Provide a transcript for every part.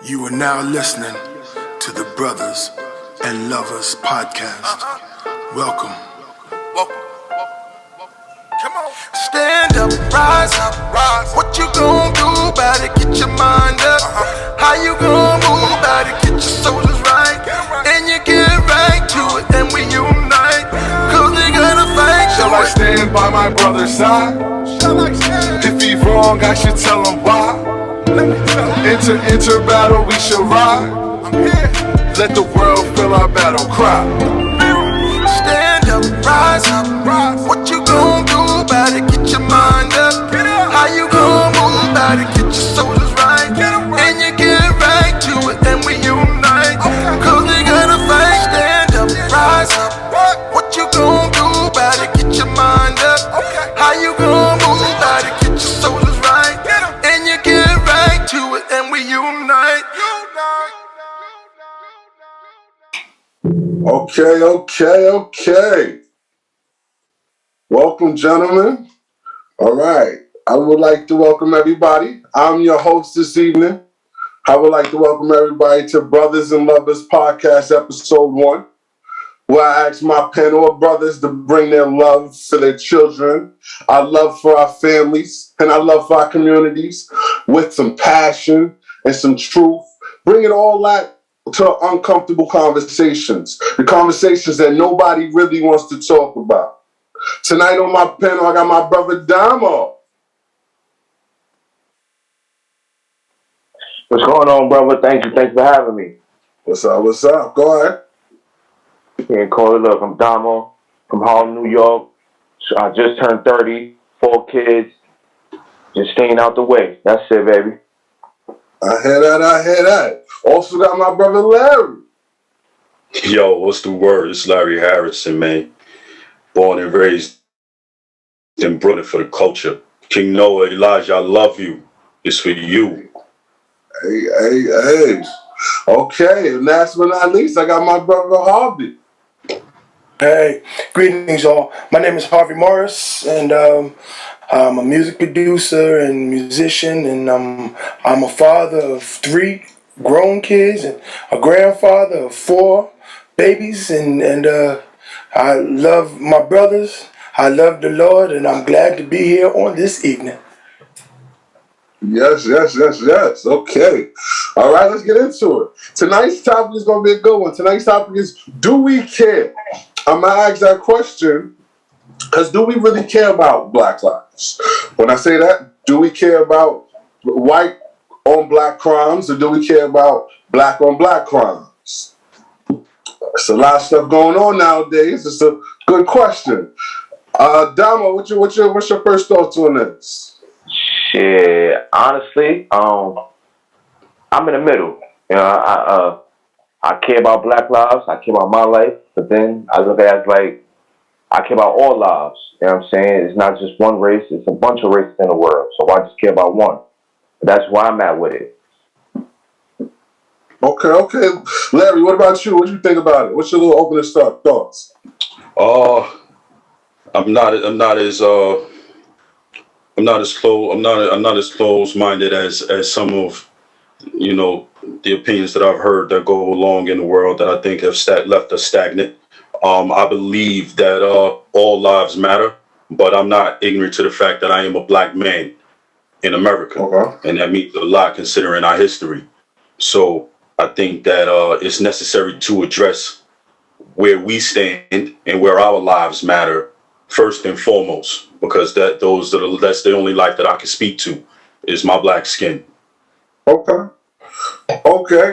You are now listening to the Brothers and Lovers Podcast. Welcome. Come on. Stand up, rise up, rise. What you gonna do about it? Get your mind up. How you gonna move about it? Get your shoulders right. And you get right to it, and we unite. Cause we gotta fight. Shall I stand by my brother's side? If he's wrong, I should tell him why. Enter battle, we shall ride. Let the world feel our battle cry. Stand up, rise up, rise. What you gonna do about it? Get your mind up. How you gonna move about it? Get your shoulders right. And you get right to it, and we unite. Cause we gotta fight. Stand up, rise up. What you gonna do about it? Get your mind up. How you gonna move about it? Get your shoulders right. And you get right to it, and we unite. Okay. Welcome, gentlemen. All right. I would like to welcome everybody. I'm your host this evening. I would like to welcome everybody to Brothers and Lovers Podcast, Episode 1, where I ask my panel of brothers to bring their love for their children, our love for our families, and our love for our communities with some passion and some truth. Bringing all that to uncomfortable conversations, the conversations that nobody really wants to talk about. Tonight on my panel, I got my brother Damo. What's going on, brother? Thanks for having me. What's up? Go ahead. Yeah, call it up. I'm Damo from Harlem, New York. So I just turned 30, 4 kids, just staying out the way. That's it, baby. I hear that. Also got my brother Larry. Yo, what's the word? It's Larry Harrison, man. Born and raised in Brooklyn for the culture. King Noah, Elijah, I love you. It's for you. Hey. Okay, and last but not least, I got my brother Harvey. Hey, greetings, all. My name is Harvey Morris, and I'm a music producer and musician, and I'm a father of 3 grown kids and a grandfather of 4 babies, and I love my brothers. I love the Lord, and I'm glad to be here on this evening. Yes. Okay. All right, let's get into it. Tonight's topic is going to be a good one. Tonight's topic is, do we care? I'm going to ask that question because do we really care about Black lives? When I say that, do we care about white on black crimes, or do we care about black on black crimes? There's a lot of stuff going on nowadays. It's a good question. Damo, what's your first thoughts on this? Shit, honestly, I'm in the middle. You know, I care about Black lives. I care about my life, but then I look at it as like I care about all lives. You know what I'm saying? It's not just one race. It's a bunch of races in the world. So I just care about one. That's where I'm at with it. Okay. Larry, what about you? What do you think about it? What's your little opening thoughts? I'm not as close-minded as some of, the opinions that I've heard that go along in the world that I think have left us stagnant. I believe that all lives matter, but I'm not ignorant to the fact that I am a black man in America, and that means a lot considering our history. So I think that it's necessary to address where we stand and where our lives matter first and foremost, because that's the only life that I can speak to is my black skin. Okay.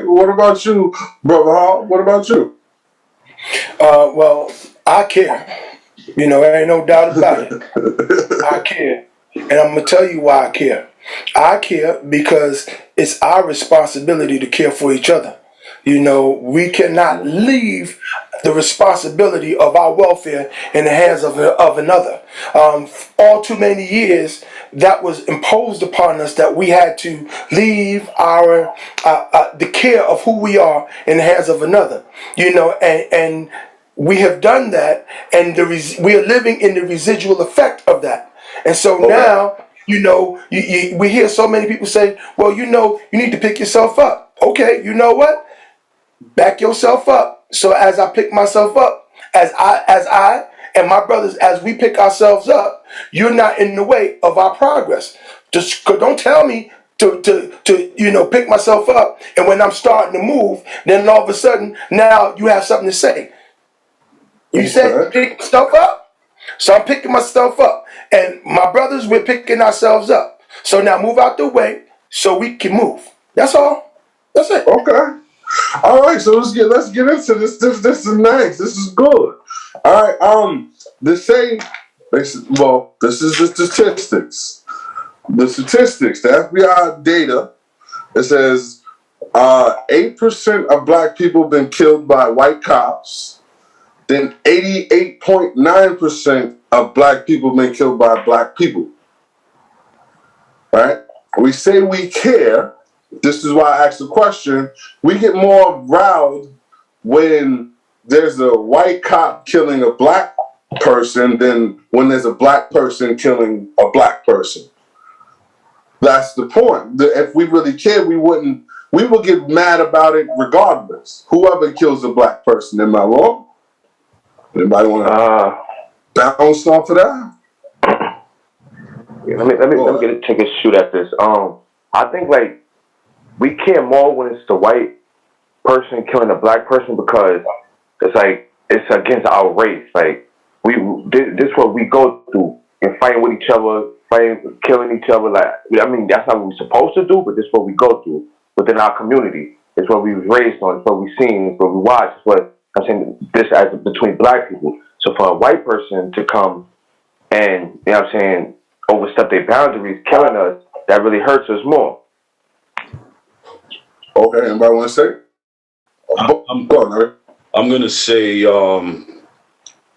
What about you, brother Hall? What about you? Well, I care. There ain't no doubt about it. I care. And I'm going to tell you why I care. I care because it's our responsibility to care for each other. We cannot leave the responsibility of our welfare in the hands of another. All too many years, that was imposed upon us that we had to leave our the care of who we are in the hands of another. And we have done that, and we are living in the residual effect of that. And so now, we hear so many people say, well, you need to pick yourself up. okay, you know what? Back yourself up. So as I pick myself up, as I and my brothers, as we pick ourselves up, you're not in the way of our progress. Just don't tell me to pick myself up, and when I'm starting to move, then all of a sudden now you have something to say. You said pick myself up, so I'm picking myself up, and my brothers, we're picking ourselves up. So now move out the way so we can move. That's all. That's it. Okay. All right, so let's get into this. This is nice. This is good. All right. This is the statistics. The statistics, the FBI data. It says 8% of black people been killed by white cops. Then 88.9% of black people been killed by black people. Right? We say we care. This is why I asked the question. We get more riled when there's a white cop killing a black person than when there's a black person killing a black person. That's the point. If we really cared, we would get mad about it regardless. Whoever kills a black person, am I wrong? Anybody want to bounce off of that? Let me take a shoot at this. I think like we care more when it's the white person killing a black person because it's like it's against our race. Like this is what we go through and fighting with each other, killing each other. Like I mean, that's not what we're supposed to do, but this is what we go through within our community. It's what we was raised on. It's what we've seen. It's what we watch. It's what I'm saying. This as between black people. So for a white person to come and overstep their boundaries, killing us, that really hurts us more. Okay, anybody want to say? Go on, Larry. I'm going to say the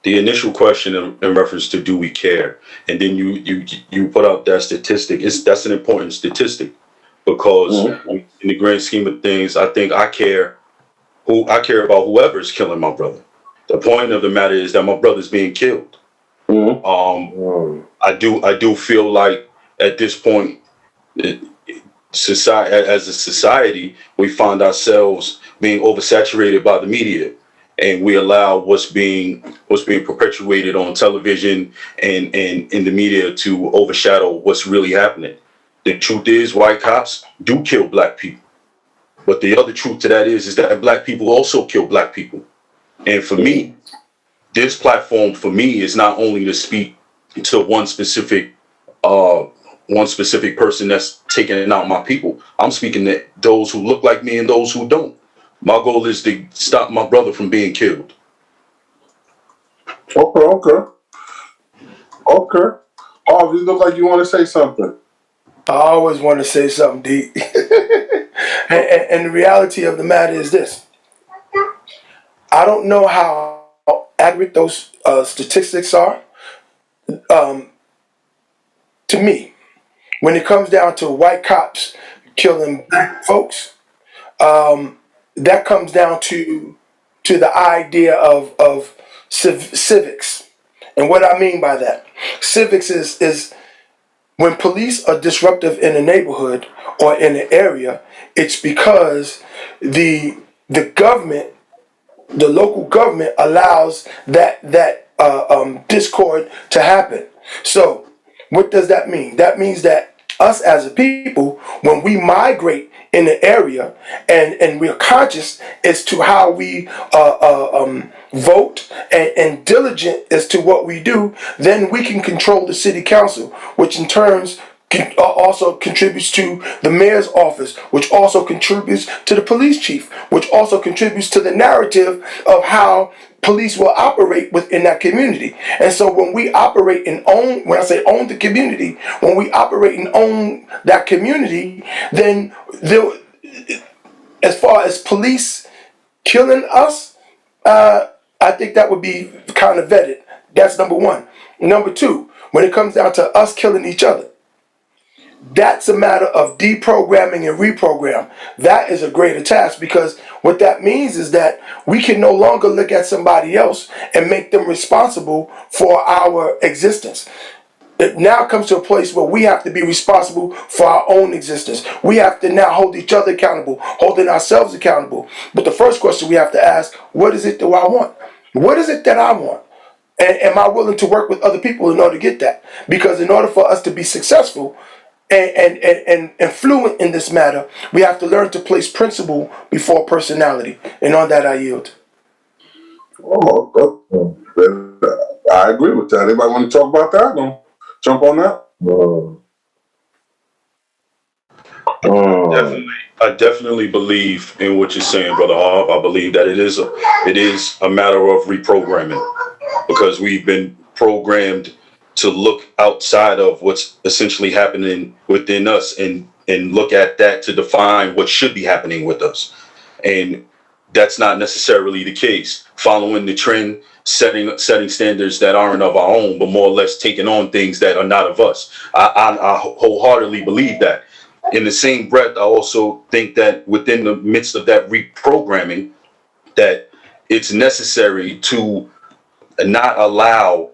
initial question in reference to do we care, and then you put out that statistic. That's an important statistic because in the grand scheme of things, I think I care about whoever's killing my brother. The point of the matter is that my brother's being killed. I do feel like at this point, as a society, we find ourselves being oversaturated by the media, and we allow what's being perpetuated on television and in the media to overshadow what's really happening. The truth is, white cops do kill black people, but the other truth to that is that black people also kill black people. And for me, this platform for me is not only to speak to one specific person that's taking out my people. I'm speaking to those who look like me and those who don't. My goal is to stop my brother from being killed. Okay. Oh, you look like you want to say something. I always want to say something deep. And the reality of the matter is this. I don't know how accurate those statistics are. To me, when it comes down to white cops killing black folks, that comes down to the idea of civics. And what I mean by that, civics is when police are disruptive in a neighborhood or in an area, it's because the government, the local government, allows that discord to happen. So what does that mean? That means that us as a people, when we migrate in the area and we're conscious as to how we vote and diligent as to what we do, then we can control the city council, which in turns also contributes to the mayor's office, which also contributes to the police chief, which also contributes to the narrative of how police will operate within that community. And so when we operate and own, when I say own the community, when we operate and own that community, then as far as police killing us, I think that would be kind of vetted. That's number one. Number two, when it comes down to us killing each other, that's a matter of deprogramming and reprogram. That is a greater task, because what that means is that we can no longer look at somebody else and make them responsible for our existence. it now comes to a place where we have to be responsible for our own existence. We have to now hold each other accountable, holding ourselves accountable. But the first question we have to ask, what is it that I want? What is it that I want? And am I willing to work with other people in order to get that? Because in order for us to be successful and fluent in this matter, we have to learn to place principle before personality. And on that, I yield. I agree with that. Anybody want to talk about that? Jump on that. I definitely believe in what you're saying, Brother Harv. I believe that it is a matter of reprogramming, because we've been programmed to look outside of what's essentially happening within us and look at that to define what should be happening with us. And that's not necessarily the case. Following the trend, setting standards that aren't of our own, but more or less taking on things that are not of us. I wholeheartedly believe that. In the same breath, I also think that within the midst of that reprogramming, that it's necessary to not allow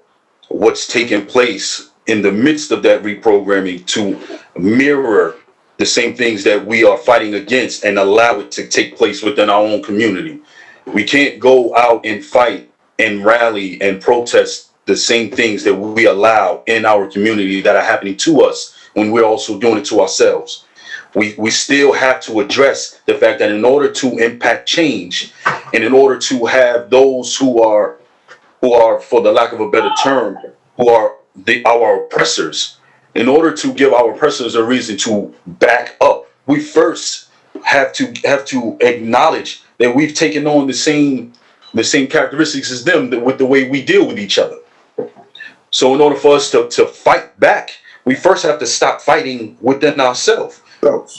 what's taking place in the midst of that reprogramming to mirror the same things that we are fighting against and allow it to take place within our own community. We can't go out and fight and rally and protest the same things that we allow in our community that are happening to us when we're also doing it to ourselves. We still have to address the fact that in order to impact change and in order to have those who are, for the lack of a better term, who are our oppressors, in order to give our oppressors a reason to back up, we first have to acknowledge that we've taken on the same characteristics as them with the way we deal with each other. So in order for us to fight back, we first have to stop fighting within ourselves,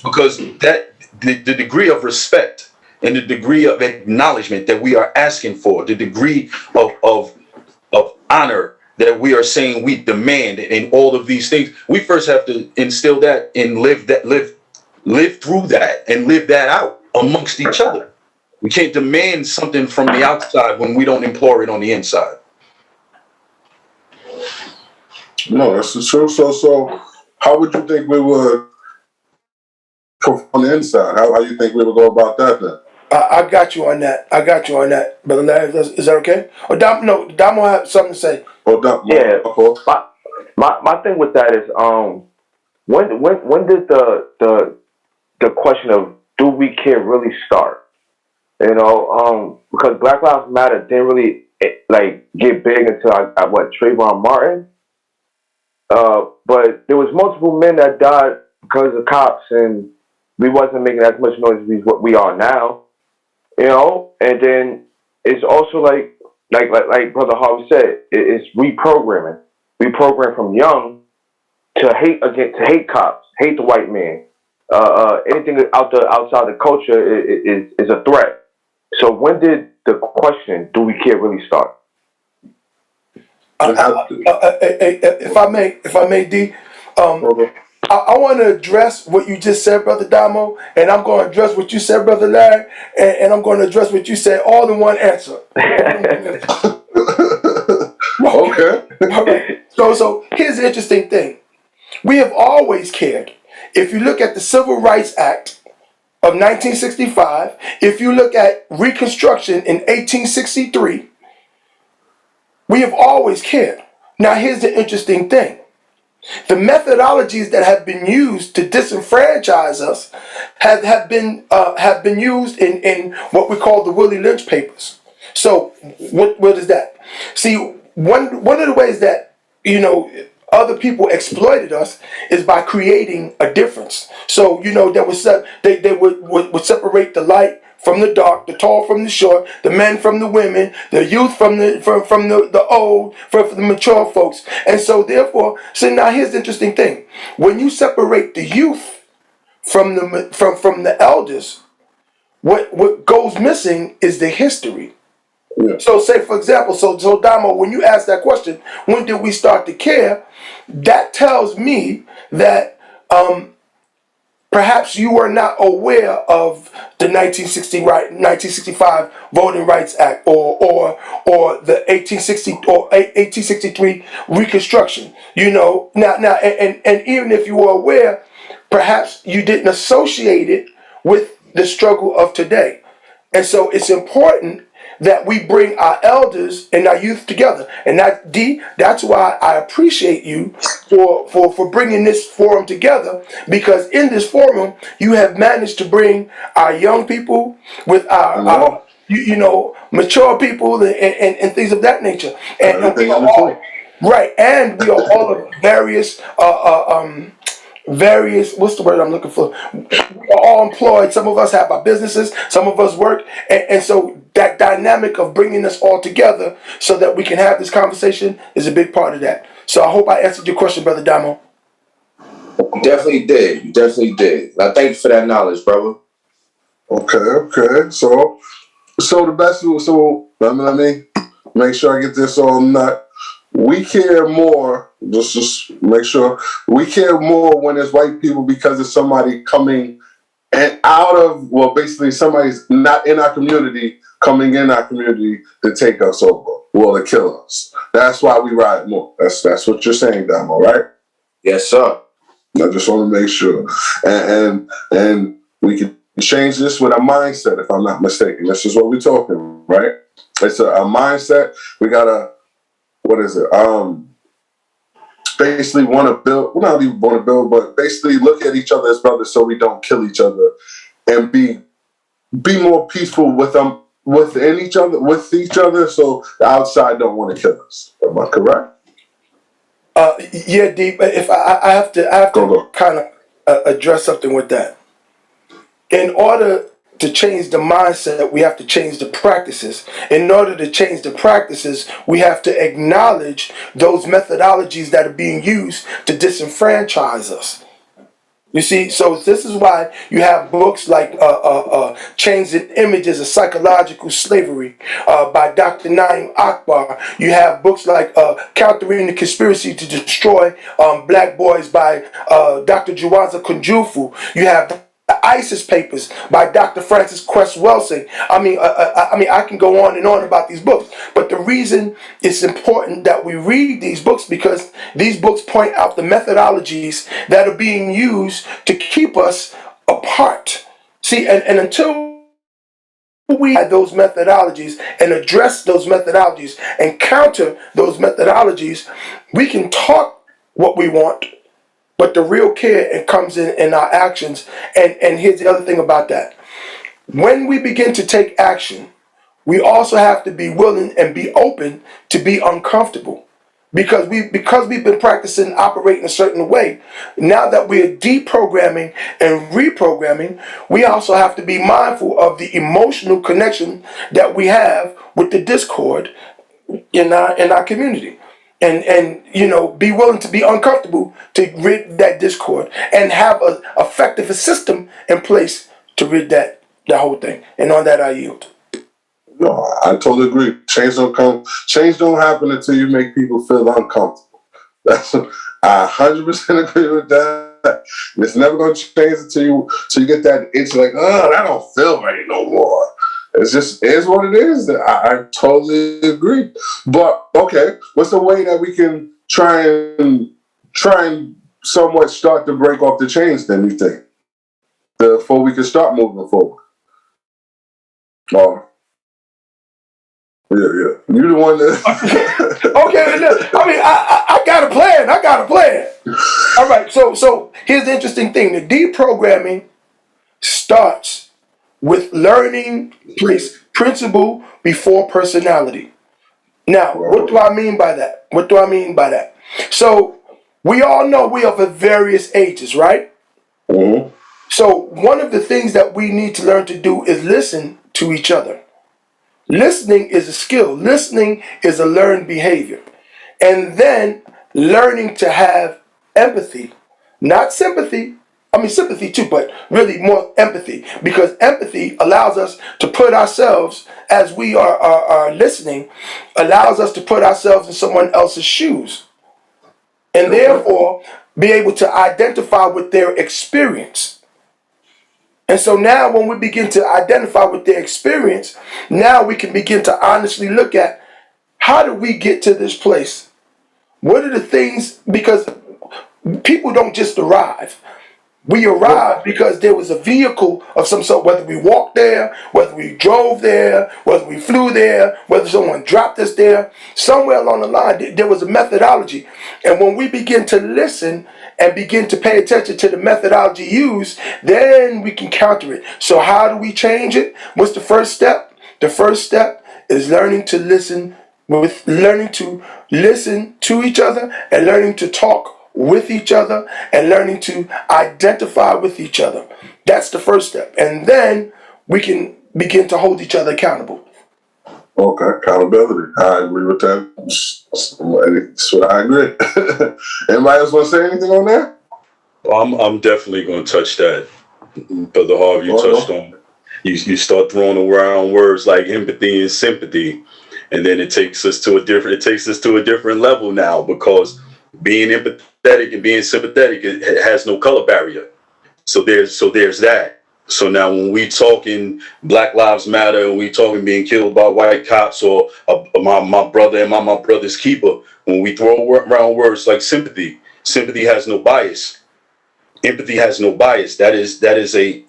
because that the degree of respect and the degree of acknowledgement that we are asking for, the degree of honor that we are saying we demand in all of these things, we first have to instill that and live through that and live that out amongst each other. We can't demand something from the outside when we don't implore it on the inside. No, that's the truth. So how would you think we would perform on the inside? How you think we would go about that then? I got you on that. Brother Larry. Is that okay? Or Damo have something to say. Yeah. My thing with that is when did the question of do we care really start? You know, because Black Lives Matter didn't really get big until Trayvon Martin. But there was multiple men that died because of cops, and we wasn't making as much noise as what we are now. You know, and then it's also like Brother Harvey said, it's reprogramming. We program from young to hate cops, hate the white man. Anything outside the culture is a threat. So when did the question, do we care, really start? If I may, D, I want to address what you just said, Brother Damo, and I'm going to address what you said, Brother Larry, and I'm going to address what you said, all in one answer. Okay. All right. So here's the interesting thing. We have always cared. If you look at the Civil Rights Act of 1965, if you look at Reconstruction in 1863, we have always cared. Now here's the interesting thing. The methodologies that have been used to disenfranchise us have been used in what we call the Willie Lynch papers. So what is that? See, one of the ways that other people exploited us is by creating a difference. So there was they would separate the light from the dark, the tall from the short, the men from the women, the youth from the old, from the mature folks. And so therefore, now here's the interesting thing. When you separate the youth from the elders, what goes missing is the history. Yeah. So say, for example, so Damo, when you ask that question, when did we start to care? That tells me that perhaps you were not aware of the 1965 Voting Rights Act, or the 1863 Reconstruction. Now, and even if you were aware, perhaps you didn't associate it with the struggle of today. And so it's important that we bring our elders and our youth together. And that's why I appreciate you for bringing this forum together, because in this forum, you have managed to bring our young people with our mature people and things of that nature. And we are all, right, and we are all of various, what's the word I'm looking for? We're all employed. Some of us have our businesses, some of us work, and so that dynamic of bringing us all together so that we can have this conversation is a big part of that. So I hope I answered your question, Brother Damo. You definitely did. You definitely did. I thank you for that knowledge, brother. Okay. So the best. So let me make sure I get this on nut. We care more. Just make sure we care more when it's white people because it's somebody coming and out of, well, basically somebody's not in our community coming in our community to take us over, well, to kill us. That's why we ride more. That's what you're saying, Damo, right? Yes, sir. I just want to make sure, and we can change this with a mindset, if I'm not mistaken. This is what we're talking, right? It's a mindset. We gotta, what is it? Basically want to build, well, not even want to build, but basically look at each other as brothers so we don't kill each other, and be more peaceful with with each other, so the outside don't want to kill us. Am I correct? Yeah, Deep. If I have to kind of address something with that. In order to change the mindset, we have to change the practices. In order to change the practices, we have to acknowledge those methodologies that are being used to disenfranchise us. You see, so this is why you have books like Changing Images of Psychological Slavery by Dr. Naim Akbar. You have books like Countering the Conspiracy to Destroy Black Boys by Dr. Juwaza Kunjufu. You have the ISIS Papers by Dr. Francis Quest Welsing. I mean, I can go on and on about these books, but the reason it's important that we read these books because these books point out the methodologies that are being used to keep us apart. See, and until we add those methodologies and address those methodologies and counter those methodologies, we can talk what we want, but the real care, it comes in our actions. And here's the other thing about that. When we begin to take action, we also have to be willing and be open to be uncomfortable. Because we've been practicing operating a certain way, now that we're deprogramming and reprogramming, we also have to be mindful of the emotional connection that we have with the discord in our community. And be willing to be uncomfortable to rid that discord and have an effective system in place to rid that whole thing. And on that I yield. No, I totally agree. Change don't happen until you make people feel uncomfortable. I 100% agree with that. It's never going to change until you get that itch like, oh, that don't feel right no more. It's just is what it is. I totally agree. But okay, what's the way that we can try and somewhat start to break off the chains? Then you think before we can start moving forward? Oh, yeah. You the one that. Okay, I mean, I got a plan. All right, so here's the interesting thing: the deprogramming starts with learning principle before personality. Now, what do I mean by that? So, we all know we are of various ages, right? Mm-hmm. So, one of the things that we need to learn to do is listen to each other. Listening is a skill. Listening is a learned behavior. And then learning to have empathy, not sympathy. I mean, sympathy too, but really more empathy, because empathy allows us to put ourselves, as we are listening, allows us to put ourselves in someone else's shoes and therefore be able to identify with their experience. And so now when we begin to identify with their experience, now we can begin to honestly look at, how did we get to this place? What are the things, because people don't just arrive. We arrived because there was a vehicle of some sort, whether we walked there, whether we drove there, whether we flew there, whether someone dropped us there. Somewhere along the line, there was a methodology. And when we begin to listen and begin to pay attention to the methodology used, then we can counter it. So how do we change it? What's the first step? The first step is learning to listen to each other and learning to talk with each other and learning to identify with each other. That's the first step. And then we can begin to hold each other accountable. Okay, accountability. I agree with that. That's what I agree. Anybody else want to say anything on that? I'm definitely going to touch that. Brother Harvey, you touched on. You start throwing around words like empathy and sympathy, and then it takes us to a different level now, because being empathetic and being sympathetic, it has no color barrier. So there's that. So now when we talking Black Lives Matter, and we talking being killed by white cops, or my brother and my brother's keeper, when we throw around words like sympathy has no bias. Empathy has no bias. That is a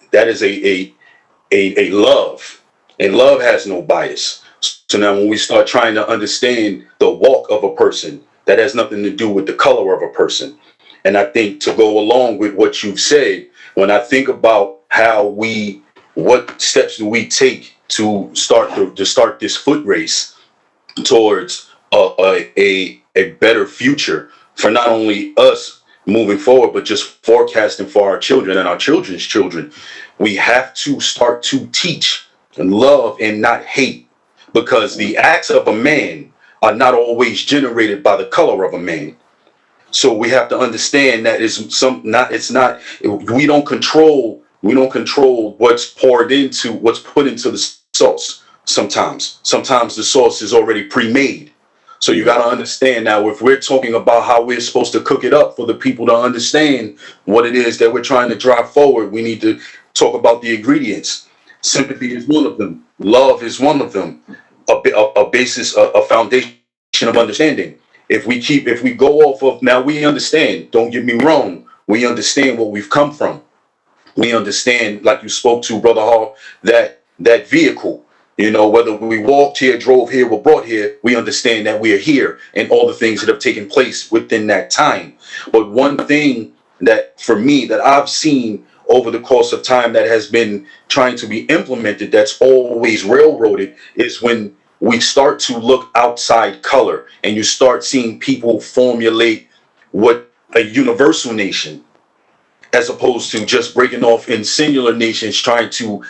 love, and love has no bias. So now when we start trying to understand the walk of a person, that has nothing to do with the color of a person. And I think, to go along with what you've said, when I think about what steps do we take to start this foot race towards a better future for not only us moving forward, but just forecasting for our children and our children's children, we have to start to teach love and not hate, because the acts of a man are not always generated by the color of a man. So we have to understand that we don't control what's put into the sauce. Sometimes the sauce is already pre-made. So you got to understand, now, if we're talking about how we're supposed to cook it up for the people to understand what it is that we're trying to drive forward, we need to talk about the ingredients. Sympathy is one of them. Love is one of them. A basis, a foundation of understanding. If we go off of, now we understand, don't get me wrong, we understand where we've come from. We understand, like you spoke to, Brother Hall, that vehicle, whether we walked here, drove here, or brought here, we understand that we are here and all the things that have taken place within that time. But one thing that, for me, that I've seen over the course of time that has been trying to be implemented, that's always railroaded, is when we start to look outside color and you start seeing people formulate what a universal nation, as opposed to just breaking off in singular nations, trying to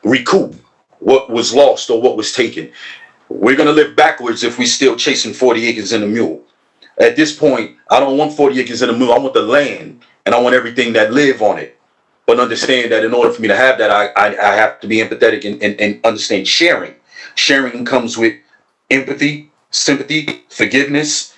recoup what was lost or what was taken. We're going to live backwards if we still chasing 40 acres and a mule. At this point, I don't want 40 acres and a mule. I want the land, and I want everything that live on it. But understand that in order for me to have that, I have to be empathetic and understand sharing. Sharing comes with empathy, sympathy, forgiveness,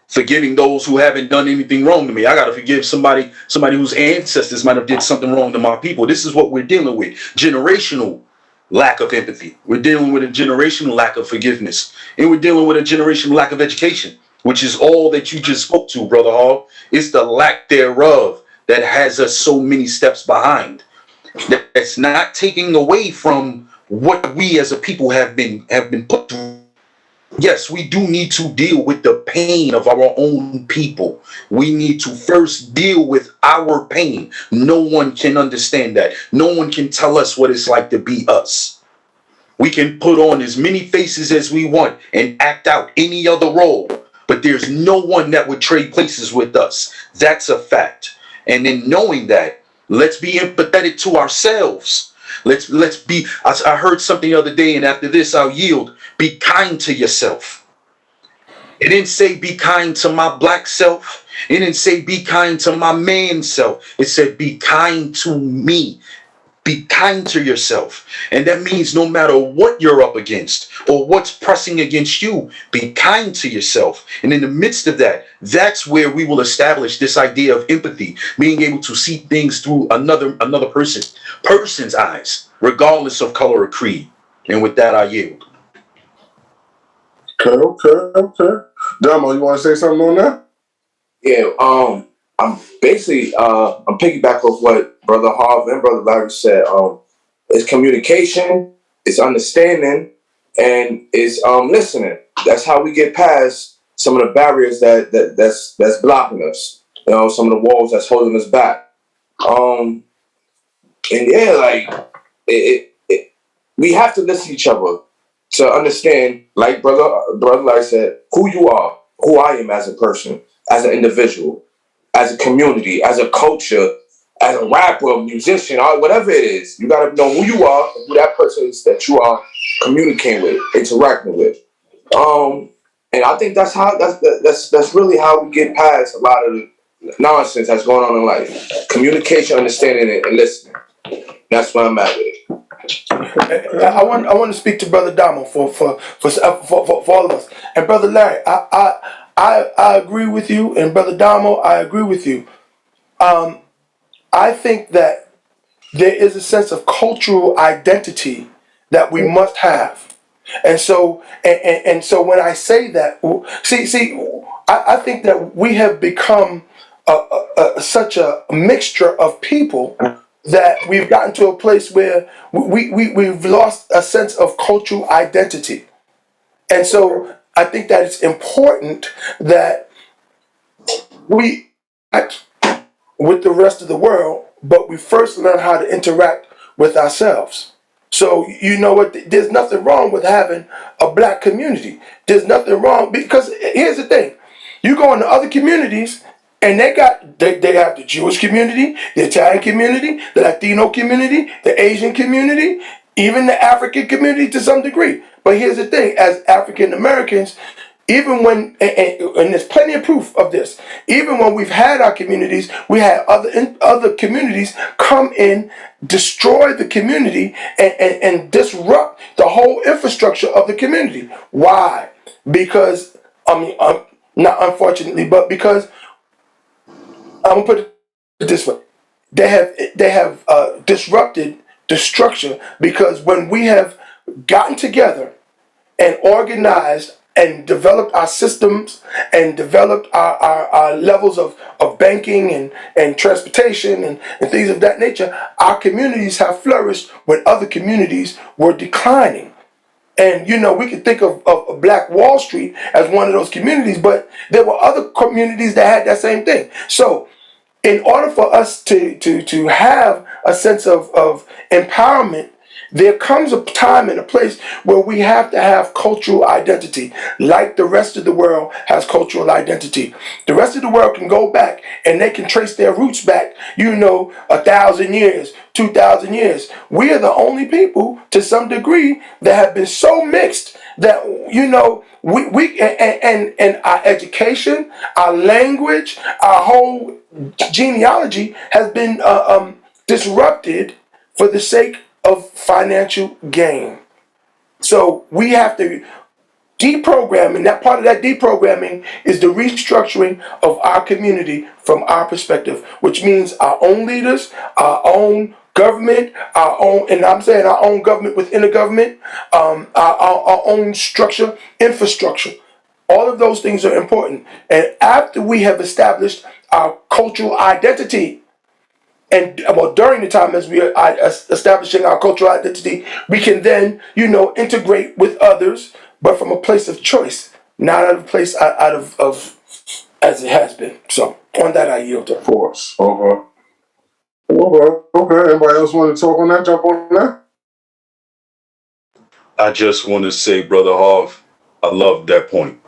forgiving those who haven't done anything wrong to me. I got to forgive somebody whose ancestors might have did something wrong to my people. This is what we're dealing with. Generational lack of empathy. We're dealing with a generational lack of forgiveness. And we're dealing with a generational lack of education, which is all that you just spoke to, Brother Hall. It's the lack thereof that has us so many steps behind. That's not taking away from what we as a people have been put through. Yes, we do need to deal with the pain of our own people. We need to first deal with our pain. No one can understand that. No one can tell us what it's like to be us. We can put on as many faces as we want and act out any other role, but there's no one that would trade places with us. That's a fact. And in knowing that, let's be empathetic to ourselves. Let's be, I heard something the other day, and after this I'll yield. Be kind to yourself. It didn't say be kind to my black self. It didn't say be kind to my man self. It said be kind to me. Be kind to yourself. And that means no matter what you're up against or what's pressing against you, be kind to yourself. And in the midst of that, that's where we will establish this idea of empathy, being able to see things through another person's eyes, regardless of color or creed. And with that, I yield. Okay. Damo, you want to say something on that? Yeah, I'm basically I'm piggyback off what Brother Harv and Brother Larry said. It's communication, it's understanding, and it's listening. That's how we get past some of the barriers that's blocking us. You know, some of the walls that's holding us back. And yeah, like we have to listen to each other to understand, like brother Larry said, who you are, who I am as a person, as an individual, as a community, as a culture, as a rapper, a musician, or whatever it is. You gotta know who you are and who that person is that you are communicating with, interacting with. And I think that's really how we get past a lot of the nonsense that's going on in life. Communication, understanding, and listening. That's where I'm at with it. I want to speak to Brother Damo for all of us. And Brother Larry, I agree with you, and Brother Damo, I agree with you. I think that there is a sense of cultural identity that we must have. And so when I say that, I think that we have become such a mixture of people that we've gotten to a place where we've lost a sense of cultural identity. And so I think that it's important that we act with the rest of the world, but we first learn how to interact with ourselves. So you know what? There's nothing wrong with having a black community. There's nothing wrong, because here's the thing: you go into other communities, and they have the Jewish community, the Italian community, the Latino community, the Asian community, even the African community to some degree. But here's the thing: as African Americans, even when, and there's plenty of proof of this, even when we've had our communities, we had other communities come in, destroy the community, and disrupt the whole infrastructure of the community. Why? Because, not unfortunately, but because, I'm gonna put it this way: they have disrupted the structure, because when we have gotten together and organized and developed our systems and developed our levels of banking and transportation and things of that nature, our communities have flourished when other communities were declining. And we can think of Black Wall Street as one of those communities, but there were other communities that had that same thing. So in order for us to have a sense of empowerment, there comes a time and a place where we have to have cultural identity, like the rest of the world has cultural identity. The rest of the world can go back and they can trace their roots back, 1,000 years, 2,000 years. We are the only people, to some degree, that have been so mixed that, we and our education, our language, our whole genealogy has been disrupted for the sake of financial gain. So we have to deprogram, and that part of that deprogramming is the restructuring of our community from our perspective, which means our own leaders, our own government, our own, and I'm saying our own government within a government, our own structure, infrastructure. All of those things are important. And after we have established our cultural identity, and during the time as we are establishing our cultural identity, we can then, integrate with others, but from a place of choice, not out of place out of as it has been. So on that, I yield to. Of course. Okay. Anybody else want to talk on that? Jump on that? I just want to say, Brother Harv, I love that point.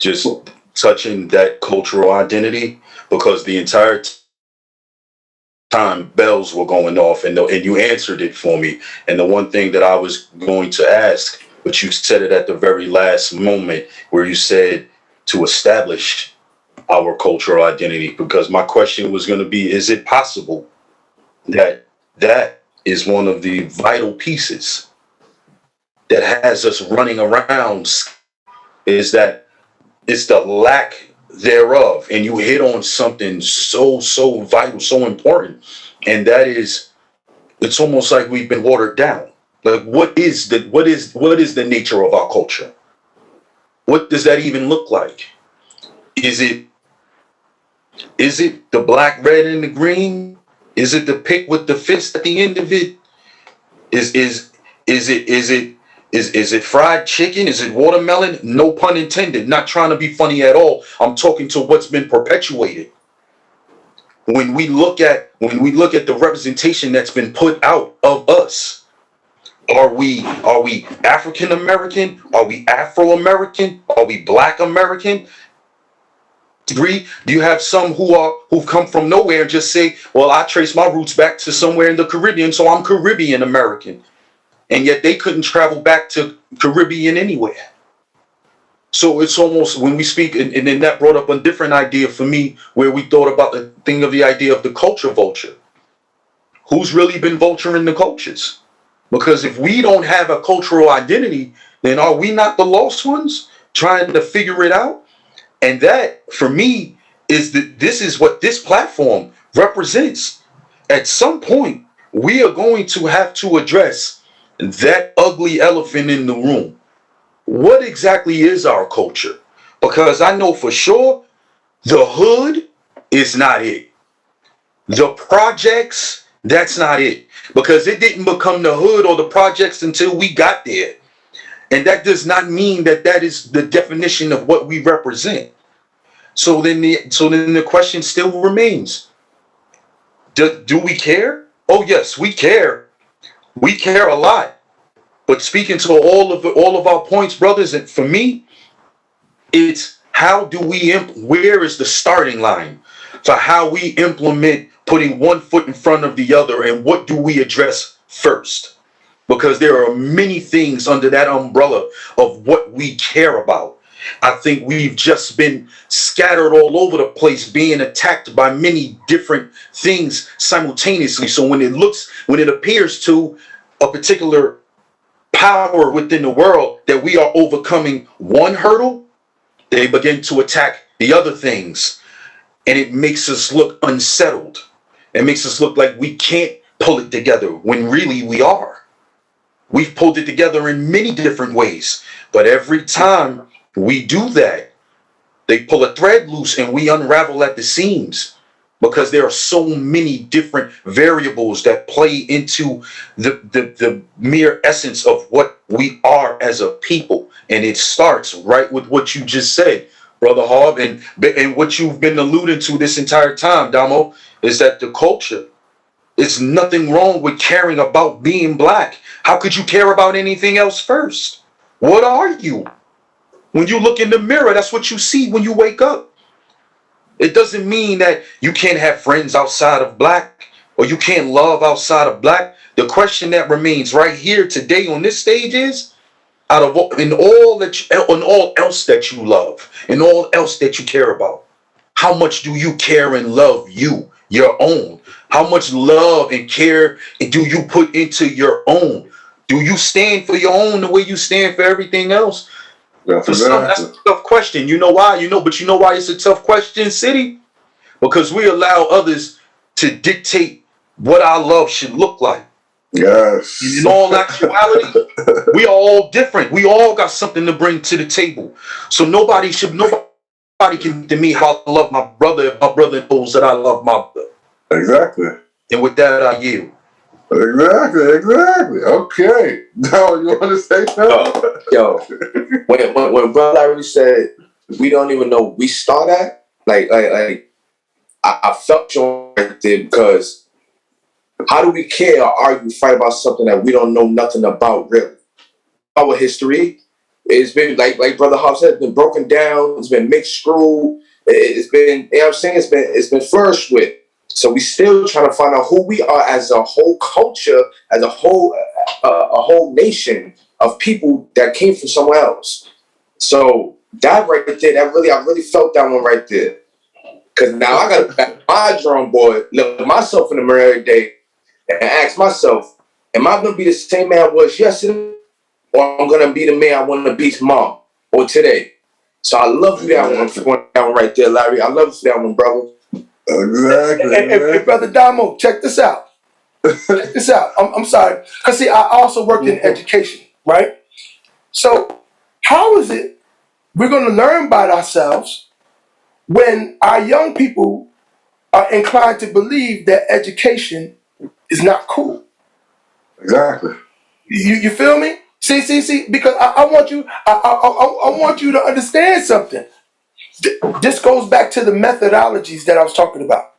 Just touching that cultural identity, because the entire time bells were going off, and you answered it for me. And the one thing that I was going to ask, but you said it at the very last moment, where you said to establish our cultural identity, because my question was going to be, is it possible that is one of the vital pieces that has us running around, is that it's the lack thereof. And you hit on something so vital, so important, and that is, it's almost like we've been watered down. Like, what is the nature of our culture? What does that even look like? Is it the black, red, and the green? Is it the pick with the fist at the end of it? Is it fried chicken? Is it watermelon? No pun intended. Not trying to be funny at all. I'm talking to what's been perpetuated. When we look at the representation that's been put out of us, are we African American? Are we Afro American? Are we Black American? Degree? Do you have some who've come from nowhere and just say, well, I trace my roots back to somewhere in the Caribbean, so I'm Caribbean American, and yet they couldn't travel back to Caribbean anywhere? So it's almost, when we speak, and then that brought up a different idea for me, where we thought about the idea of the culture vulture. Who's really been vulturing the cultures? Because if we don't have a cultural identity, then are we not the lost ones trying to figure it out? And that, for me, is this is what this platform represents. At some point, we are going to have to address that ugly elephant in the room. What exactly is our culture? Because I know for sure the hood is not it. The projects, that's not it. Because it didn't become the hood or the projects until we got there. And that does not mean that is the definition of what we represent. So then the question still remains. Do we care? Oh yes, we care. We care a lot. But speaking to all of our points, brothers, and for me, it's how do we where is the starting line for how we implement putting one foot in front of the other, and what do we address first? Because there are many things under that umbrella of what we care about. I think we've just been scattered all over the place, being attacked by many different things simultaneously. So when it appears to a particular power within the world that we are overcoming one hurdle, they begin to attack the other things. And it makes us look unsettled. It makes us look like we can't pull it together when really we are. We've pulled it together in many different ways. But every time we do that, they pull a thread loose and we unravel at the seams, because there are so many different variables that play into the mere essence of what we are as a people. And it starts right with what you just said, Brother Harv, and what you've been alluding to this entire time, Damo, is that the culture, it's nothing wrong with caring about being black. How could you care about anything else first? What are you? When you look in the mirror, that's what you see when you wake up. It doesn't mean that you can't have friends outside of black, or you can't love outside of black. The question that remains right here today on this stage is, in all else that you love, in all else that you care about, how much do you care and love you, your own? How much love and care do you put into your own? Do you stand for your own the way you stand for everything else? For some, that's a tough question. You know why? But you know why it's a tough question, City? Because we allow others to dictate what our love should look like. Yes. In all actuality, we are all different. We all got something to bring to the table. So nobody can to me how I love my brother if my brother knows that I love my brother. Exactly. And with that, I yield. Exactly. Okay. Now you want to say something? Yo, when Brother Larry said we don't even know we start at, I felt you right there, because how do we care or argue, fight about something that we don't know nothing about really? Our history, it's been like Brother Hobbs said, it's been broken down, it's been mixed screwed, it's been, you know what I'm saying, it's been flourished with. So we still trying to find out who we are as a whole culture, as a whole nation of people that came from somewhere else. So that right there, I really felt that one right there. Because now I got to back my drum board, look myself in the mirror every day and ask myself, Am I going to be the same man I was yesterday? Or I'm going to be the man I want to be tomorrow or today? So I love you that one right there, Larry. I love you that one, brother. Exactly. And Brother Damo, check this out. Check this out. I'm sorry. Because, see, I also worked in education, right? So how is it we're going to learn about ourselves when our young people are inclined to believe that education is not cool? Exactly. You feel me? See, because I want you, I want you to understand something. This goes back to the methodologies that I was talking about.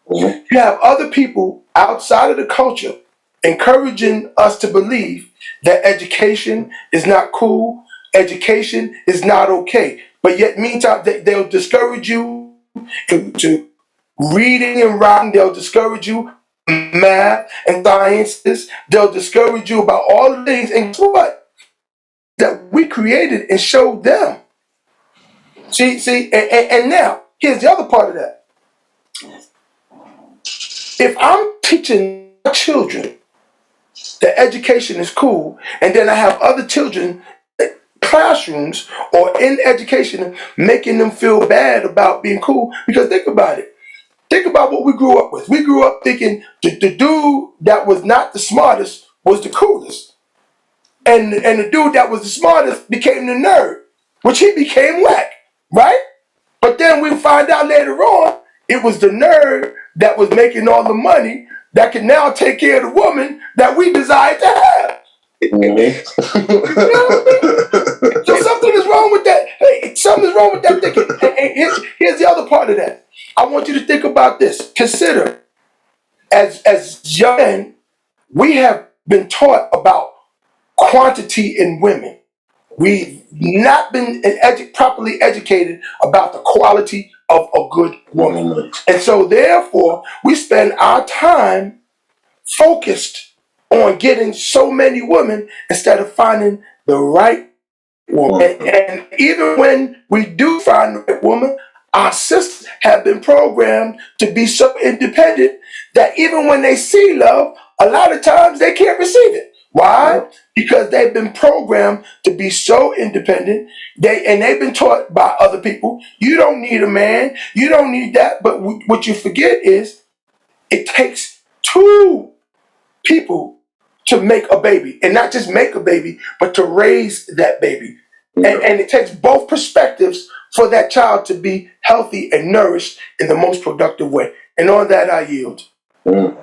Mm-hmm. You have other people outside of the culture encouraging us to believe that education is not cool, education is not okay. But yet, meantime, they'll discourage you to reading and writing. They'll discourage you math and sciences. They'll discourage you about all the things. And guess what? That we created and showed them. See, and now here's the other part of that. If I'm teaching my children that education is cool, and then I have other children in classrooms or in education making them feel bad about being cool, because think about it. Think about what we grew up with. We grew up thinking the dude that was not the smartest was the coolest. And the dude that was the smartest became the nerd, which he became whack, right? But then we find out later on, it was the nerd that was making all the money that can now take care of the woman that we desired to have. Mm-hmm. So something is wrong with that. Hey, something is wrong with that thinking. And here's the other part of that. I want you to think about this. Consider, as young men, we have been taught about quantity in women. We've not been properly educated about the quality of a good woman. Mm-hmm. And so therefore, we spend our time focused on getting so many women instead of finding the right woman. And even when we do find the right woman, our sisters have been programmed to be so independent that even when they see love, a lot of times they can't receive it. Why? Because they've been programmed to be so independent. They've been taught by other people, you don't need a man, you don't need that. But what you forget is it takes two people to make a baby, and not just make a baby, but to raise that baby. And it takes both perspectives for that child to be healthy and nourished in the most productive way. And on that, I yield. Mm.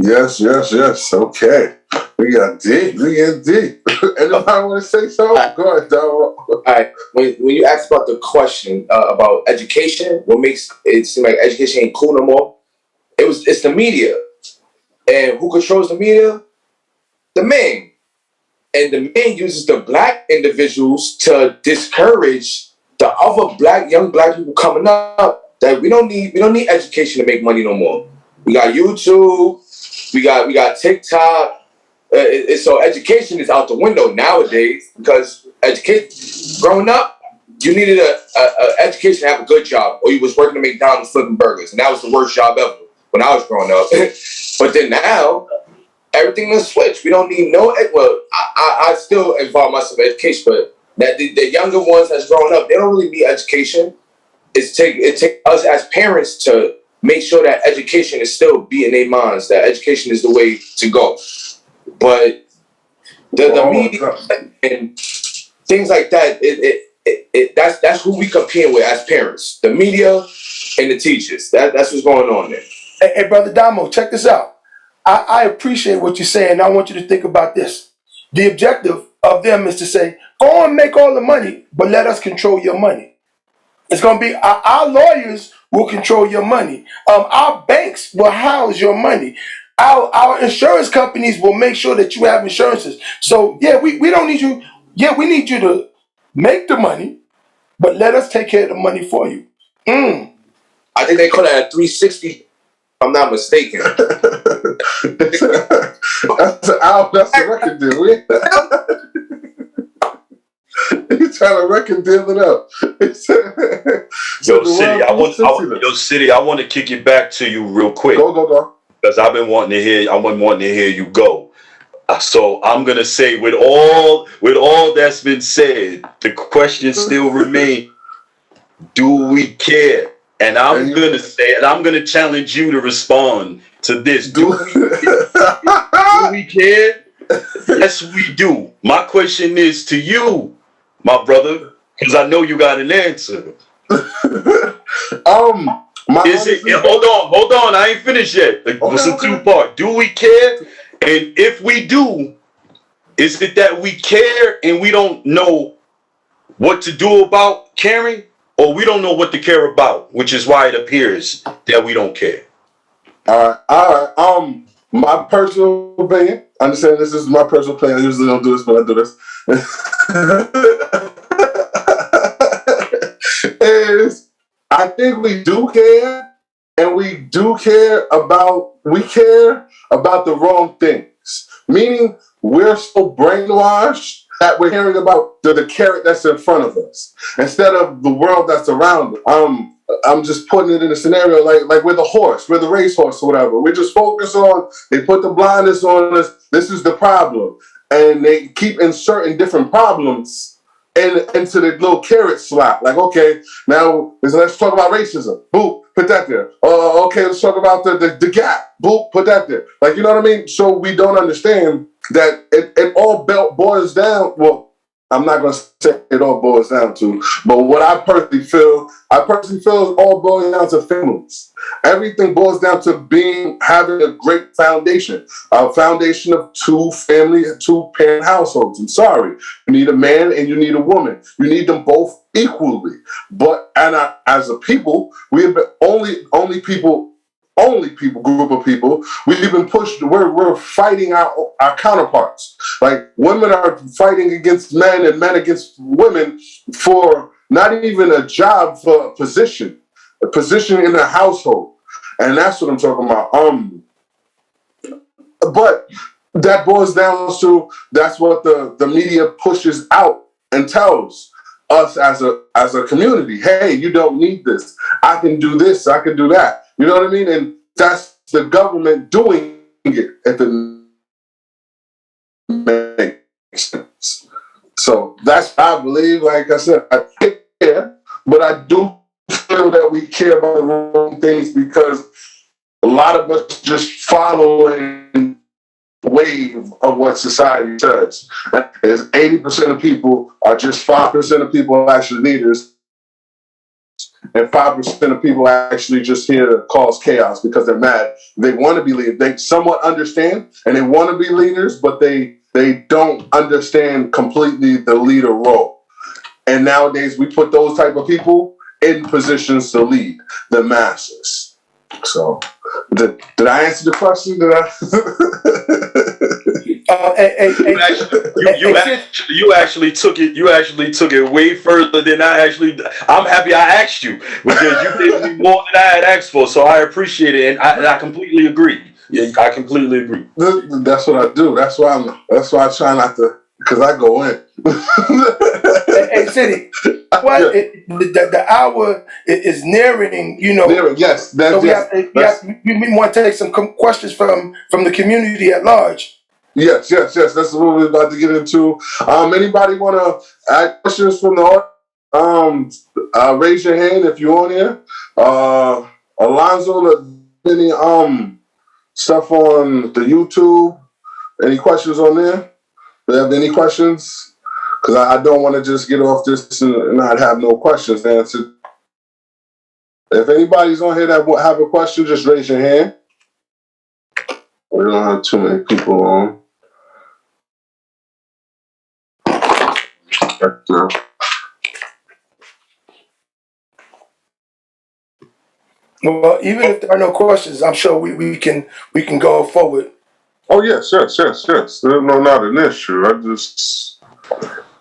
Yes. Okay. We got deep. Anybody want to say something? Go ahead, Damo. All right. When you asked about the question about education, what makes it seem like education ain't cool no more? It's the media. And who controls the media? The man. And the man uses the black individuals to discourage the other young black people coming up that we don't need education to make money no more. We got YouTube, we got TikTok. So education is out the window nowadays because growing up, you needed a education to have a good job, or you was working at McDonald's flipping burgers, and that was the worst job ever when I was growing up. But then now, everything is switched. We don't need I still involve myself in education, but that the younger ones that's growing up, they don't really need education. It take us as parents to make sure that education is still be in their minds, that education is the way to go. But the media and things like that, that's who we compete with as parents. The media and the teachers. That's what's going on there. Hey, Brother Damo, check this out. I appreciate what you're saying. I want you to think about this. The objective of them is to say, go and make all the money, but let us control your money. It's going to be our lawyers will control your money. Our banks will house your money. Our insurance companies will make sure that you have insurances. So, yeah, we don't need you. Yeah, we need you to make the money, but let us take care of the money for you. I think they call that a 360, if I'm not mistaken. That's a record deal. He's trying to record deal it up. City, I want to kick it back to you real quick. Go. Because I've been wanting to hear you go. So I'm gonna say, with all that's been said, the question still remains: do we care? And I'm gonna say, and I'm gonna challenge you to respond to this. Do we care? Yes, we do. My question is to you, my brother, because I know you got an answer. Hold on, I ain't finished yet. It's a two-part. Do we care? And if we do, is it that we care and we don't know what to do about caring, or we don't know what to care about, which is why it appears that we don't care? All right. My personal opinion. Understand this is my personal opinion. I usually don't do this, but I do this. Is I think we do care, and we care about the wrong things. Meaning we're so brainwashed that we're caring about the carrot that's in front of us instead of the world that's around us. I'm just putting it in a scenario like we're the horse, we're the racehorse or whatever. We just focus on, they put the blinders on us. This is the problem. And they keep inserting different problems into the little carrot slot. Like, okay, now let's talk about racism. Boop, put that there. Okay, let's talk about the gap. Boop, put that there. Like, you know what I mean? So we don't understand that it all boils down. Well, I'm not going to say it all boils down to, but what I personally feel is all boiling down to families. Everything boils down to having a great foundation, a foundation of two parent households. I'm sorry, you need a man and you need a woman. You need them both equally. But as a people, we have been group of people, we've been pushed. We're fighting our counterparts. Like, women are fighting against men and men against women for not even a job, for a position in the household. And that's what I'm talking about. But that boils down to, that's what the media pushes out and tells us as a community. Hey, you don't need this. I can do this. I can do that. You know what I mean? And that's the government doing it, if it makes sense. So that's, I believe, like I said, I care, but I do feel that we care about the wrong things because a lot of us just following the wave of what society says. Is 80% of people are just 5% of people are actually leaders, and 5% of people actually just here to cause chaos because they're mad. They want to be leaders. They somewhat understand and they want to be leaders, but they don't understand completely the leader role. And nowadays we put those type of people in positions to lead the masses. So, did I answer the question? Did I? You actually took it way further than I actually. I'm happy I asked you, because you gave me more than I had asked for. So I appreciate it, and I completely agree. Yeah, I completely agree. That's what I do. That's why I try not to, because I go in. Hey, City, the hour is nearing. You know. Nearing, yes. So we want to take some questions from the community at large. Yes. That's what we're about to get into. Anybody want to ask questions from the audience? Raise your hand if you're on here. Alonzo, any stuff on the YouTube? Any questions on there? Do you have any questions? Because I don't want to just get off this and not have no questions answered. If anybody's on here that have a question, just raise your hand. We don't have too many people on. No. Well, even if there are no questions, I'm sure we can go forward. Oh yes. There's not an issue.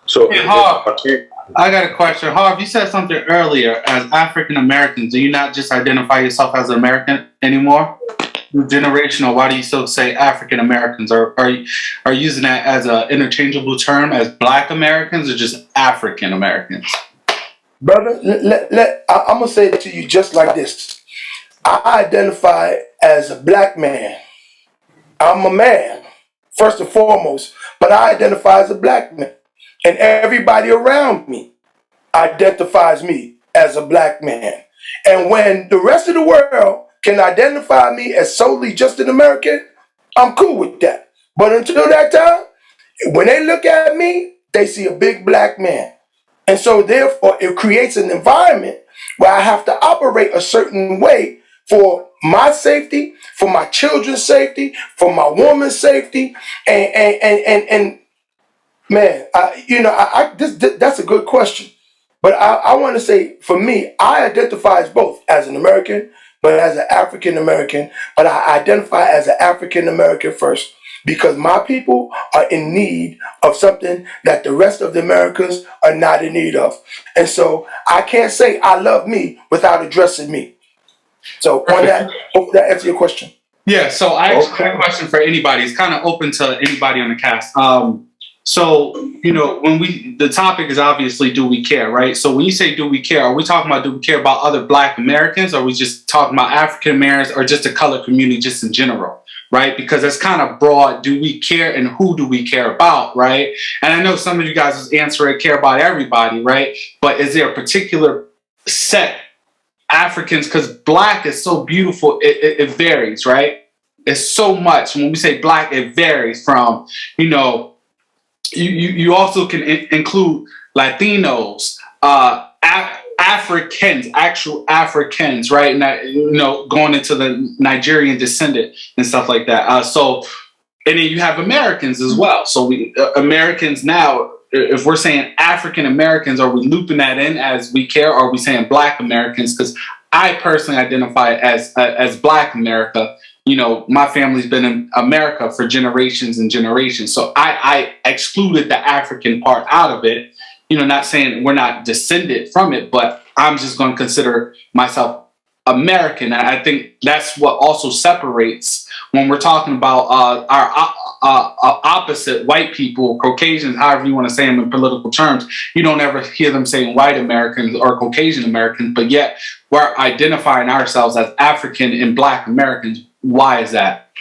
Hey, Harv, I got a question. Harv, you said something earlier. As African Americans, do you not just identify yourself as an American anymore? Generational. Why do you still say African Americans? Are you using that as an interchangeable term as Black Americans or just African Americans? Brother, I'm gonna say it to you just like this. I identify as a Black man. I'm a man first and foremost, but I identify as a black man. And everybody around me identifies me as a black man. And when the rest of the world can identify me as solely just an American, I'm cool with that. But until that time, when they look at me, they see a big black man. And so therefore it creates an environment where I have to operate a certain way for my safety, for my children's safety, for my woman's safety, and man, that's a good question. But I want to say, for me, I identify as both, as an American, but as an African American. But I identify as an African American first because my people are in need of something that the rest of the Americans are not in need of. And so I can't say I love me without addressing me. So on that, hope that answers your question. Yeah, so I actually have a question for anybody. It's kind of open to anybody on the cast. So, when the topic is obviously, do we care, right? So when you say do we care, are we talking about do we care about other Black Americans? Or are we just talking about African Americans or just the colored community just in general, right? Because that's kind of broad. Do we care and who do we care about, right? And I know some of you guys answer it, care about everybody, right? But is there a particular set Africans, because Black is so beautiful, it varies, right? It's so much. When we say Black, it varies from, you also can include Latinos, Africans, actual Africans, right? And going into the Nigerian descendant and stuff like that. And then you have Americans as well. So Americans now, if we're saying African Americans, are we looping that in as we care, or are we saying Black Americans? Because I personally identify as Black America. My family's been in America for generations and generations. So I excluded the African part out of it. Not saying we're not descended from it, but I'm just going to consider myself American. And I think that's what also separates when we're talking about our opposite, white people, Caucasians, however you want to say them in political terms. You don't ever hear them saying white Americans or Caucasian Americans, but yet we're identifying ourselves as African and Black Americans. Why is that?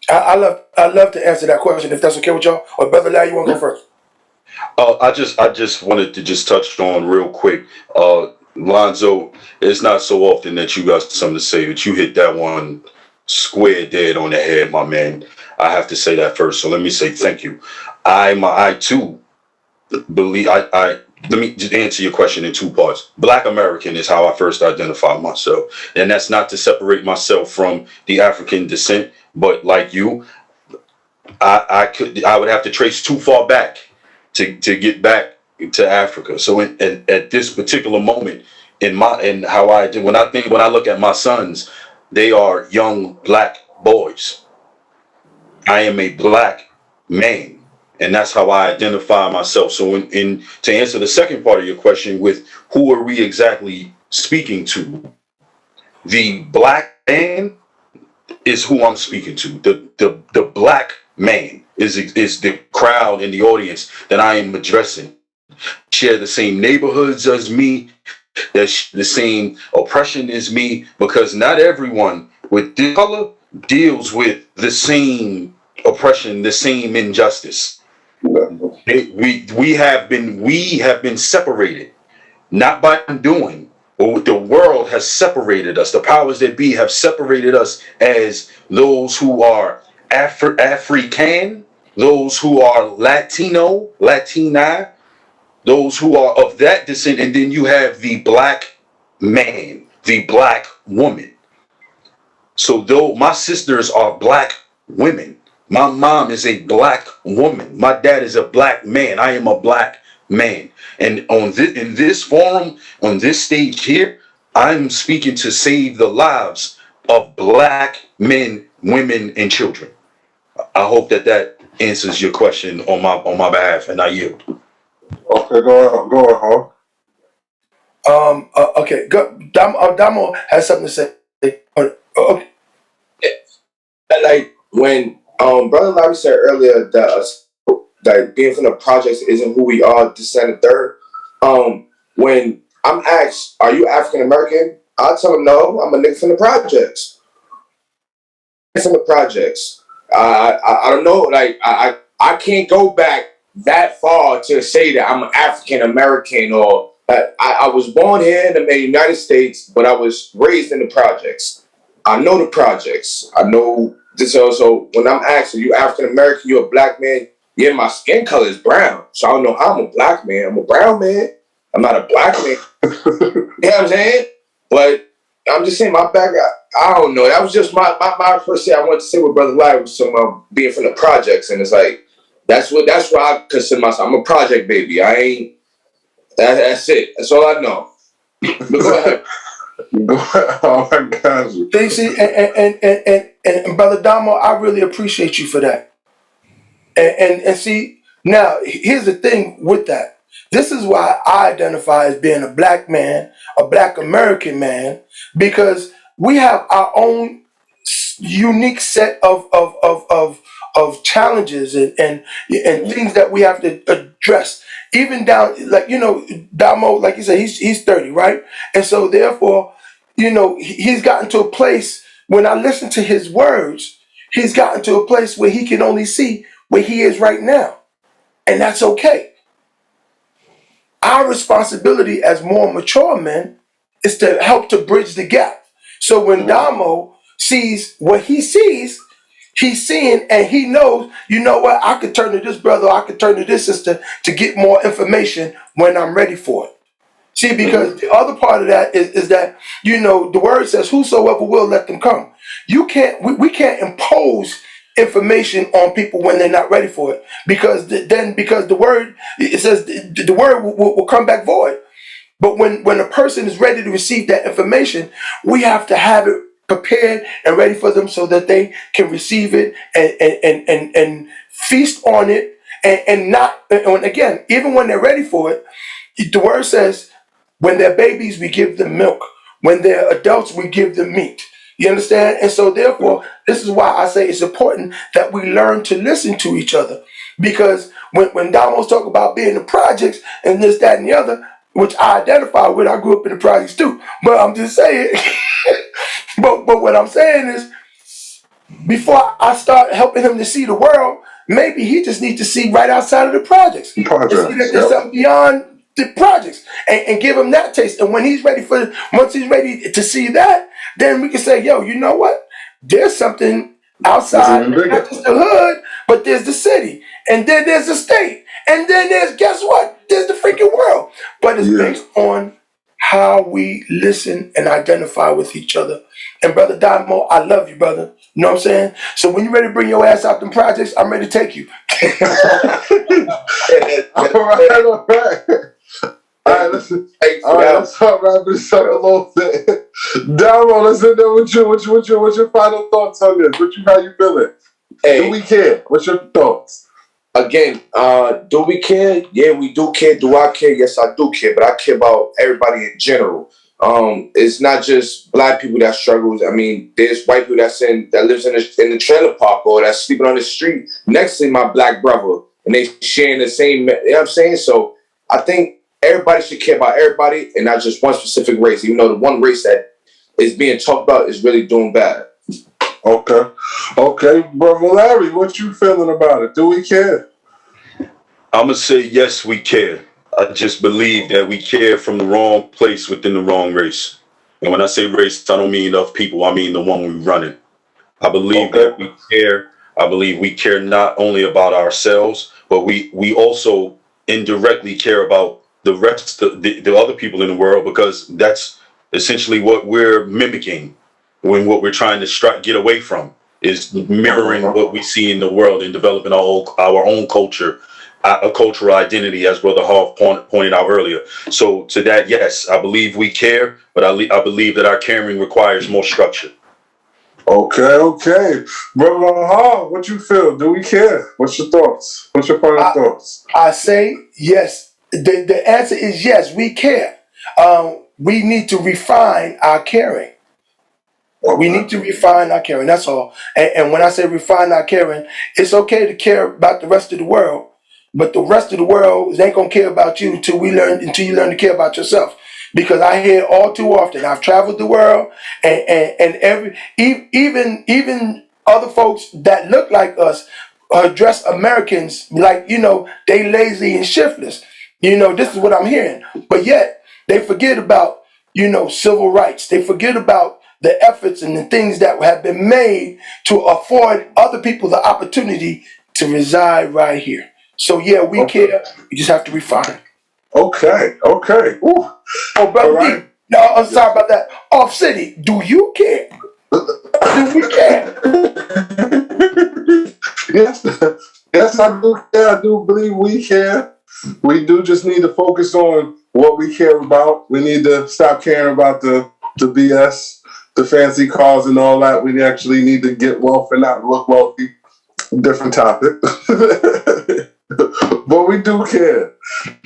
I love to answer that question if that's okay with y'all. Or Brother Larry, you want to go first? I just wanted to just touch on real quick. Lonzo, it's not so often that you got something to say, but you hit that one square dead on the head, my man. I have to say that first. So let me say thank you. I too believe let me just answer your question in two parts. Black American is how I first identify myself. And that's not to separate myself from the African descent, but like you, I would have to trace too far back to get back to Africa. So at this particular moment when I look at my sons, they are young Black boys. I am a Black man, and that's how I identify myself. So to answer the second part of your question with who are we exactly speaking to, the Black man is who I'm speaking to. The Black man is the crowd and the audience that I am addressing. Share the same neighborhoods as me, the same oppression as me, because not everyone with this color deals with the same oppression, the same injustice. We have been separated, not by undoing, but the world has separated us. The powers that be have separated us as those who are African, those who are Latino, Latina, those who are of that descent, and then you have the Black man, the Black woman. So though my sisters are Black women, my mom is a Black woman, my dad is a Black man, I am a Black man. And in this forum, on this stage here, I'm speaking to save the lives of Black men, women, and children. I hope that answers your question on my behalf, and I yield. Okay, go ahead, huh? Okay. Damo has something to say. Okay. Like when Brother Larry said earlier that being from the projects isn't who we are, this and the third. When I'm asked, "Are you African American?" I tell them, "No, I'm a nigga from the projects." From the projects, I don't know. Like I can't go back that far to say that I'm African American or I was born here in the United States, but I was raised in the projects. I know the projects. I know this. So when I'm asking you African American, you're a black man. Yeah, my skin color is brown, so I don't know how I'm a black man. I'm a brown man. I'm not a black man. You know what I'm saying? But I'm just saying my background. I don't know. That was just my first thing I wanted to say with Brother Larry was some being from the projects, and it's like that's what I consider myself. I'm a project baby. I ain't. That's it. That's all I know. But go ahead. Oh my gosh. See, and Brother Damo, I really appreciate you for that. And see, now here's the thing with that. This is why I identify as being a black man, a black American man, because we have our own unique set of challenges and things that we have to address. Even down, like, Damo, like you said, he's 30, right? And so therefore, he's gotten to a place, when I listen to his words, he's gotten to a place where he can only see where he is right now. And that's okay. Our responsibility as more mature men is to help to bridge the gap. So when Damo sees what he sees, he's seeing and he knows, you know what, I could turn to this brother, I could turn to this sister to get more information when I'm ready for it. See, because the other part of that is that, the word says, whosoever will, let them come. We can't impose information on people when they're not ready for it, because the word, it says the word will come back void. But when a person is ready to receive that information, we have to have it prepared and ready for them so that they can receive it and feast on it and again, even when they're ready for it, the word says, when they're babies, we give them milk. When they're adults, we give them meat. You understand? And so therefore, this is why I say it's important that we learn to listen to each other. Because when Damo's talk about being in the projects and this, that, and the other, which I identify with, I grew up in the projects too. But I'm just saying, but what I'm saying is, before I start helping him to see the world, maybe he just needs to see right outside of the projects. See that there's something beyond the projects, and give him that taste. And once he's ready to see that, then we can say, yo, you know what? There's something outside, not just the hood, but there's the city, and then there's the state, and then guess what? There's the freaking world. But it's based on how we listen and identify with each other. And Brother Damo, I love you, brother. You know what I'm saying? So when you're ready to bring your ass out them projects, I'm ready to take you. All right. All right, let's wrap this up a little bit. Damo, let's end there with you. What's your final thoughts on this? How you feeling? Hey, do we care? What's your thoughts? Again, do we care? Yeah, we do care. Do I care? Yes, I do care. But I care about everybody in general. It's not just black people that struggles. I mean, there's white people that lives in the trailer park or that's sleeping on the street next to my black brother, and they sharing the same. You know what I'm saying? So I think everybody should care about everybody and not just one specific race. Even though the one race that is being talked about is really doing bad. Okay, Brother Larry, what you feeling about it? Do we care? I'm gonna say yes, we care. I just believe that we care from the wrong place within the wrong race. And when I say race, I don't mean of people. I mean the one we're running. I believe that we care. I believe we care not only about ourselves, but we also indirectly care about the rest of the other people in the world, because that's essentially what we're mimicking when what we're trying to get away from is mirroring what we see in the world and developing our own culture, a cultural identity, as Brother Hoff pointed out earlier. So to that, yes, I believe we care, but I believe that our caring requires more structure. Okay. Brother Hall, what you feel? Do we care? What's your thoughts? What's your final thoughts? I say yes. The answer is yes, we care. We need to refine our caring. We need to refine our caring, that's all. And when I say refine our caring, it's okay to care about the rest of the world, but the rest of the world ain't gonna care about you until you learn to care about yourself. Because I hear all too often, I've traveled the world, and even other folks that look like us address Americans like, they lazy and shiftless. This is what I'm hearing. But yet, they forget about, civil rights. They forget about the efforts and the things that have been made to afford other people the opportunity to reside right here. So, yeah, we care. We just have to refine. Okay. Ooh. Oh, Brother Right. D, no, I'm sorry about that. Off City, do you care? Do we care? Yes, I do care. I do believe we care. We do just need to focus on what we care about. We need to stop caring about the BS, the fancy cars and all that. We actually need to get wealth and not look wealthy. Different topic. But we do care.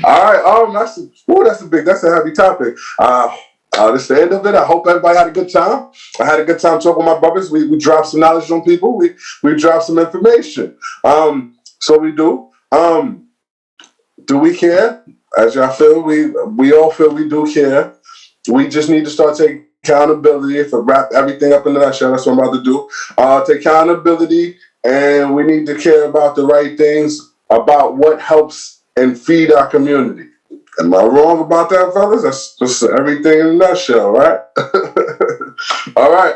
All right. That's a heavy topic. That's the end of it. I hope everybody had a good time. I had a good time talking with my brothers. We dropped some knowledge on people. We dropped some information. So we do. Do we care? As y'all feel, we all feel we do care. We just need to start taking accountability. If I wrap everything up in a nutshell, that's what I'm about to do. Take accountability, and we need to care about the right things, about what helps and feed our community. Am I wrong about that, fellas? That's just everything in a nutshell, right? All right.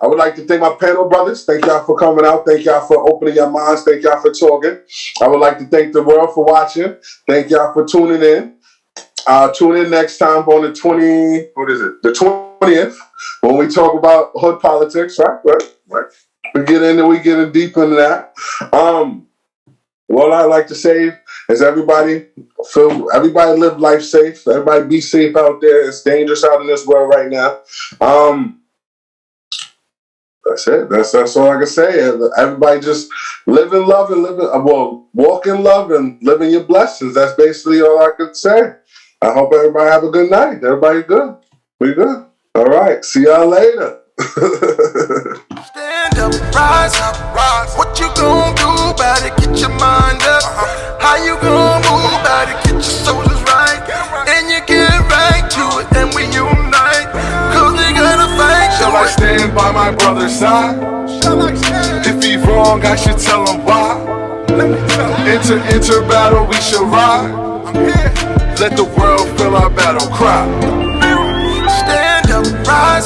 I would like to thank my panel brothers. Thank y'all for coming out. Thank y'all for opening your minds. Thank y'all for talking. I would like to thank the world for watching. Thank y'all for tuning in. Tune in next time on the 20th, when we talk about hood politics, right? We get in deep into that. What I like to say is everybody live life safe. Everybody be safe out there. It's dangerous out in this world right now. That's it. That's all I can say. Everybody just live in love and walk in love and live in your blessings. That's basically all I could say. I hope everybody have a good night. Everybody good? We good? All right. See y'all later. Stand up, rise. What you gonna do about it? Get your mind up. How you gonna move about it? Get your shoulders right. And you get right to it. And we unite. Cause they gotta fight. Shall I stand by my brother's side? If he wrong, I should tell him why. Enter battle, we shall ride. Let the world feel our battle cry. Stand up, rise.